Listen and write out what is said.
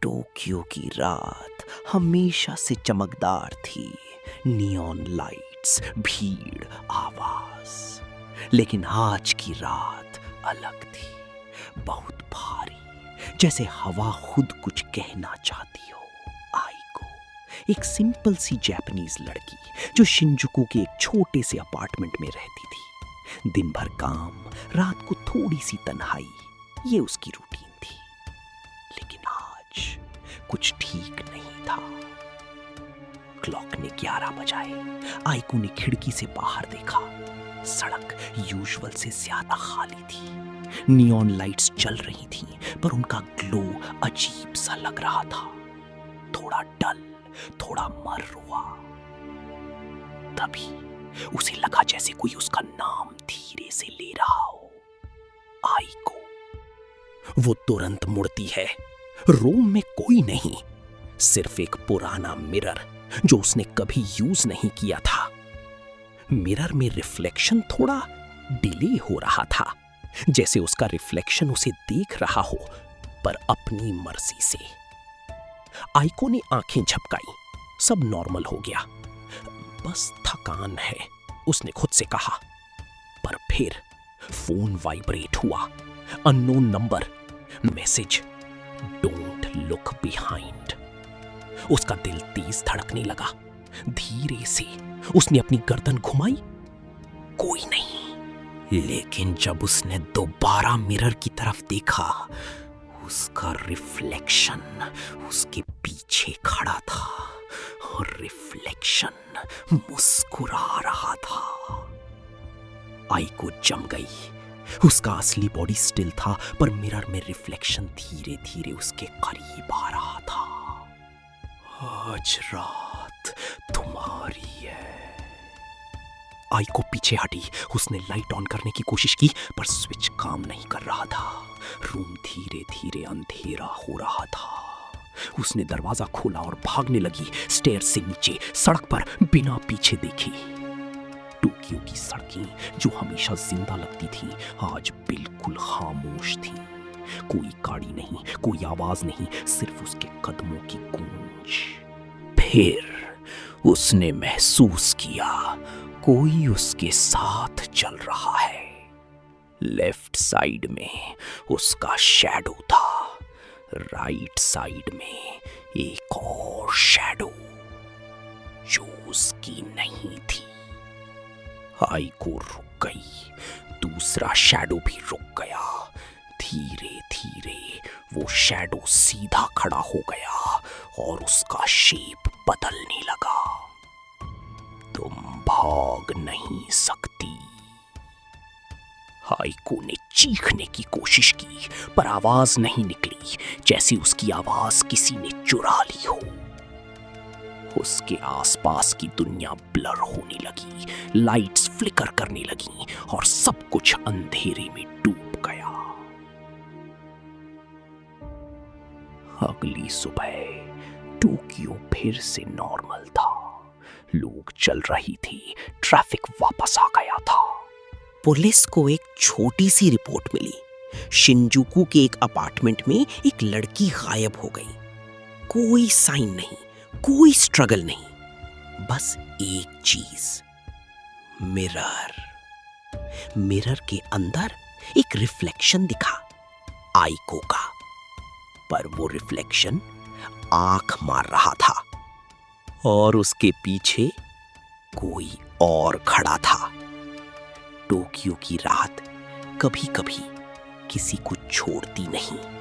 Tokyo की रात हमेशा से चमकदार थी। नियॉन लाइट्स, भीड़, आवाज। लेकिन आज की रात अलग थी, बहुत भारी, जैसे हवा खुद कुछ कहना चाहती हो। आइको, एक सिंपल सी जापानीज लड़की जो शिंजुकू के एक छोटे से अपार्टमेंट में रहती थी। दिन भर काम, रात को थोड़ी सी तन्हाई, ये उसकी रूटीन थी। लेकिन आज कुछ ठीक नहीं था। क्लॉक ने 11 बजाए। आइको ने खिड़की से बाहर देखा। सड़क यूजुअल से ज्यादा खाली थी। नियॉन लाइट्स जल रही थीं, पर उनका ग्लो अजीब सा लग रहा था। थोड़ा डल, थोड़ा मर हुआ। तभी उसे लगा जैसे कोई उसका नाम धीरे से ले रहा हो। आइको। वो तुरंत मुड़ती है। रूम में कोई नहीं, सिर्फ एक पुराना मिरर जो उसने कभी यूज नहीं किया था। मिरर में रिफ्लेक्शन थोड़ा डिले हो रहा था, जैसे उसका रिफ्लेक्शन उसे देख रहा हो, पर अपनी मर्जी से। आइको ने आंखें झपकाई। सब नॉर्मल हो गया, बस थकान है, उसने खुद से कहा। पर फिर फोन वाइब्रेट हुआ। Unknown number, message, don't look behind. उसका दिल तेज धड़कने लगा। धीरे से उसने अपनी गर्दन घुमाई, कोई नहीं। लेकिन जब उसने दोबारा मिरर की तरफ देखा, उसका रिफ्लेक्शन उसके पीछे खड़ा था और रिफ्लेक्शन मुस्कुरा रहा था। आइको जम गई। उसका असली बॉडी स्टिल था, पर मिरर में रिफ्लेक्शन धीरे धीरे उसके करीब आ रहा था। आज रात तुम्हारी है। आइको पीछे हटी। उसने लाइट ऑन करने की कोशिश की, पर स्विच काम नहीं कर रहा था। रूम धीरे धीरे अंधेरा हो रहा था। उसने दरवाजा खोला और भागने लगी। स्टेयर से नीचे सड़क पर बिना पीछे देखे। टोक्यो की सड़कें जो हमेशा जिंदा लगती थीं, आज बिल्कुल खामोश थीं। कोई गाड़ी नहीं, कोई आवाज नहीं, सिर्फ उसके कदमों की गूंज। फिर उसने महसूस किया कोई उसके साथ चल रहा है। लेफ्ट साइड में उसका शैडो था, राइट साइड में एक और शैडो जो उसकी नहीं थी। आइको रुक गई। दूसरा शैडो भी रुक गया। धीरे धीरे वो शैडो सीधा खड़ा हो गया और उसका शेप बदलने लगा। तुम भाग नहीं सकती। आइको ने चीखने की कोशिश की, पर आवाज नहीं निकली, जैसे उसकी आवाज किसी ने चुरा ली हो। उसके आसपास की दुनिया ब्लर होने लगी, लाइट्स फ्लिकर करने लगी और सब कुछ अंधेरे में डूब गया। अगली सुबह टोक्यो फिर से नॉर्मल था। लोग चल रही थी, ट्रैफिक वापस आ गया था। पुलिस को एक छोटी सी रिपोर्ट मिली। शिंजुकू के एक अपार्टमेंट में एक लड़की गायब हो गई। कोई साइन नहीं, कोई स्ट्रगल नहीं, बस एक चीज, मिरर। मिरर के अंदर एक रिफ्लेक्शन दिखा, आइको का। पर वो रिफ्लेक्शन आंख मार रहा था और उसके पीछे कोई और खड़ा था। टोक्यो की रात कभी कभी किसी को छोड़ती नहीं।